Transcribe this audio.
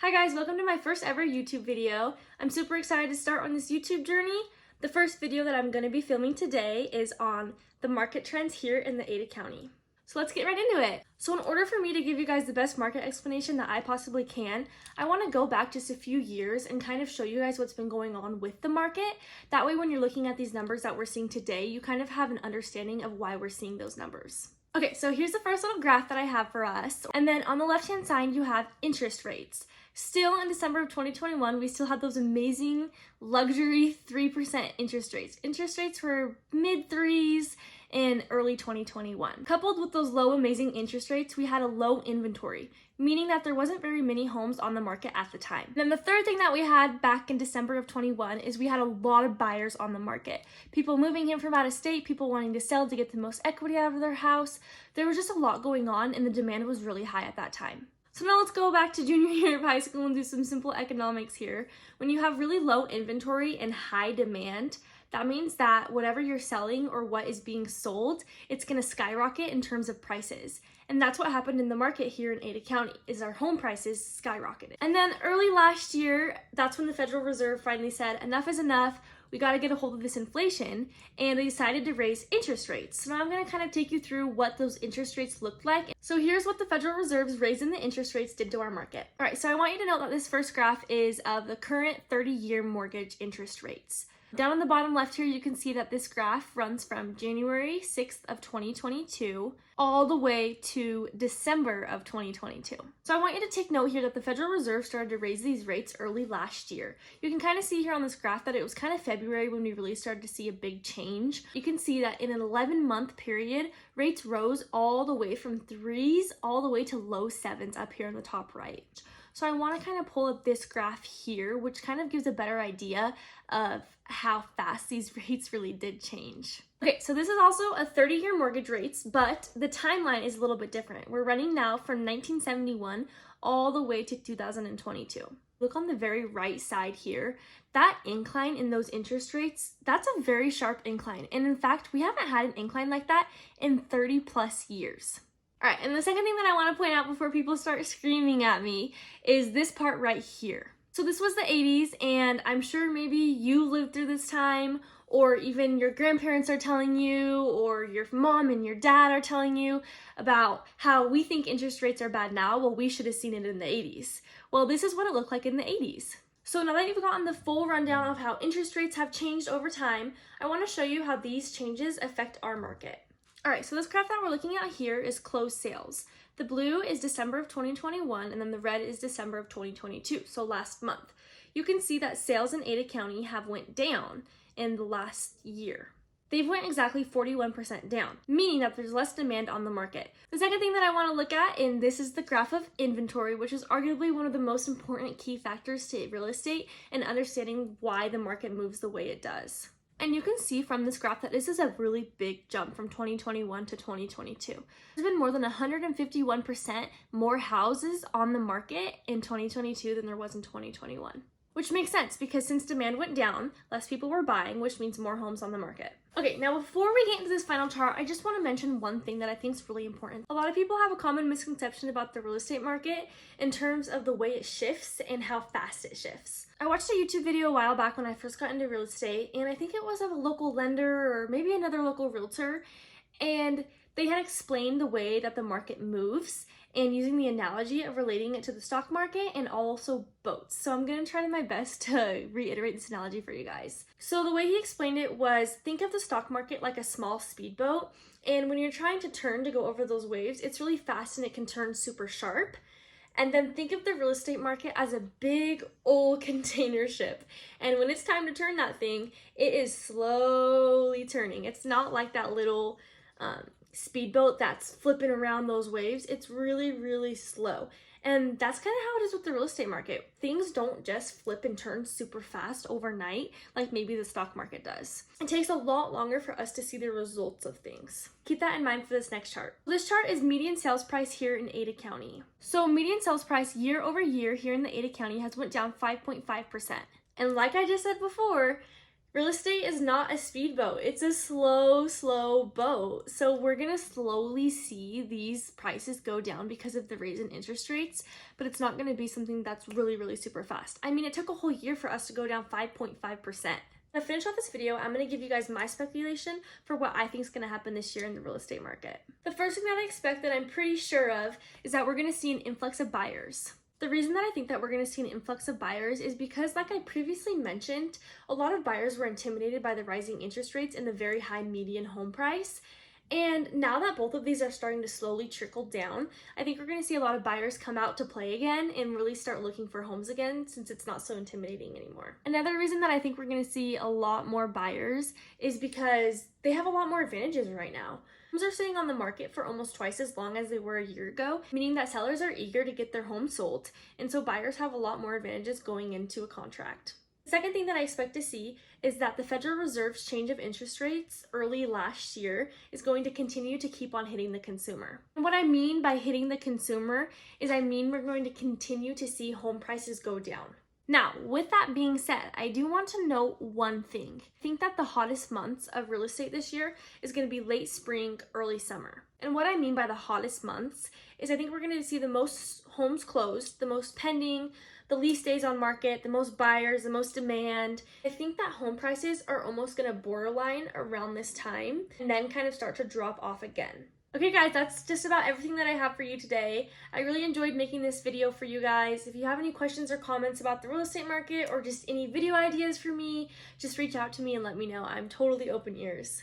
Hi guys, welcome to my first ever YouTube video. I'm super excited to start on this YouTube journey. The first video that I'm going to be filming today is on the market trends here in the Ada County. So let's get right into it. So in order for me to give you guys the best market explanation that I possibly can, I want to go back just a few years and kind of show you guys what's been going on with the market. That way when you're looking at these numbers that we're seeing today, you kind of have an understanding of why we're seeing those numbers. Okay, so here's the first little graph that I have for us. And then on the left-hand side, you have interest rates. Still in December of 2021, we still had those amazing luxury 3% interest rates. Interest rates were mid threes in early 2021. Coupled with those low amazing interest rates, we had a low inventory, meaning that there wasn't very many homes on the market at the time. Then the third thing that we had back in December of 21 is we had a lot of buyers on the market. People moving in from out of state, people wanting to sell to get the most equity out of their house. There was just a lot going on and the demand was really high at that time. So now let's go back to junior year of high school and do some simple economics here. When you have really low inventory and high demand, that means that whatever you're selling or what is being sold, it's going to skyrocket in terms of prices. And that's what happened in the market here in Ada County, is our home prices skyrocketed. And then early last year, that's when the Federal Reserve finally said, enough is enough. We got to get a hold of this inflation, and they decided to raise interest rates. So now I'm going to kind of take you through what those interest rates looked like. So here's what the Federal Reserve's raising the interest rates did to our market. All right, so I want you to note that this first graph is of the current 30-year mortgage interest rates. Down on the bottom left here, you can see that this graph runs from January 6th of 2022 all the way to December of 2022. So I want you to take note here that the Federal Reserve started to raise these rates early last year. You can kind of see here on this graph that it was kind of February when we really started to see a big change. You can see that in an 11-month period, rates rose all the way from threes all the way to low sevens up here in the top right. So I want to kind of pull up this graph here, which kind of gives a better idea of how fast these rates really did change. Okay, so this is also a 30-year mortgage rates, but the timeline is a little bit different. We're running now from 1971 all the way to 2022. Look on the very right side here. That incline in those interest rates, that's a very sharp incline. And in fact, we haven't had an incline like that in 30 plus years. All right, and the second thing that I want to point out before people start screaming at me is this part right here. So this was the 80s, and I'm sure maybe you lived through this time, or even your grandparents are telling you, or your mom and your dad are telling you about how we think interest rates are bad now. Well, we should have seen it in the 80s. Well, this is what it looked like in the 80s. So now that you've gotten the full rundown of how interest rates have changed over time, I want to show you how these changes affect our market. All right, so this graph that we're looking at here is closed sales. The blue is December of 2021, and then the red is December of 2022, so last month. You can see that sales in Ada County have went down in the last year. They've went exactly 41% down, meaning that there's less demand on the market. The second thing that I want to look at, and this is the graph of inventory, which is arguably one of the most important key factors to real estate and understanding why the market moves the way it does. And you can see from this graph that this is a really big jump from 2021 to 2022. There's been more than 151% more houses on the market in 2022 than there was in 2021. Which makes sense because since demand went down, less people were buying, which means more homes on the market. Okay, now before we get into this final chart, I just want to mention one thing that I think is really important. A lot of people have a common misconception about the real estate market in terms of the way it shifts and how fast it shifts. I watched a YouTube video a while back when I first got into real estate, and I think it was of a local lender or maybe another local realtor, and they had explained the way that the market moves and using the analogy of relating it to the stock market and also boats. So I'm going to try my best to reiterate this analogy for you guys. So the way he explained it was, think of the stock market like a small speedboat, and when you're trying to turn to go over those waves, it's really fast and it can turn super sharp. And then think of the real estate market as a big old container ship. And when it's time to turn that thing, it is slowly turning. It's not like that little speedboat that's flipping around those waves. It's really, really slow. And that's kind of how it is with the real estate market. Things don't just flip and turn super fast overnight like maybe the stock market does. It takes a lot longer for us to see the results of things. Keep that in mind for this next chart. This chart is median sales price here in Ada County. So median sales price year over year here in the Ada County has went down 5.5%. And like I just said before, Real estate is not a speedboat. It's a slow boat. So we're gonna slowly see these prices go down because of the raise in interest rates, but it's not gonna be something that's really super fast. I mean, it took a whole year for us to go down 5.5%. To finish off this video, I'm going to give you guys my speculation for what I think is going to happen this year in the real estate market. The first thing that I expect that I'm pretty sure of is that we're going to see an influx of buyers. The reason that I think that we're going to see an influx of buyers is because, like I previously mentioned, a lot of buyers were intimidated by the rising interest rates and the very high median home price. And now that both of these are starting to slowly trickle down, I think we're going to see a lot of buyers come out to play again and really start looking for homes again, since it's not so intimidating anymore. Another reason that I think we're going to see a lot more buyers is because they have a lot more advantages right now. Homes are sitting on the market for almost twice as long as they were a year ago, meaning that sellers are eager to get their home sold, and so buyers have a lot more advantages going into a contract. The second thing that I expect to see is that the Federal Reserve's change of interest rates early last year is going to continue to keep on hitting the consumer. And what I mean by hitting the consumer is I mean we're going to continue to see home prices go down. Now, with that being said, I do want to note one thing. I think that the hottest months of real estate this year is going to be late spring, early summer. And what I mean by the hottest months is I think we're going to see the most homes closed, the most pending, the least days on market, the most buyers, the most demand. I think that home prices are almost going to borderline around this time and then kind of start to drop off again. Okay guys, that's just about everything that I have for you today. I really enjoyed making this video for you guys. If you have any questions or comments about the real estate market or just any video ideas for me, just reach out to me and let me know. I'm totally open ears.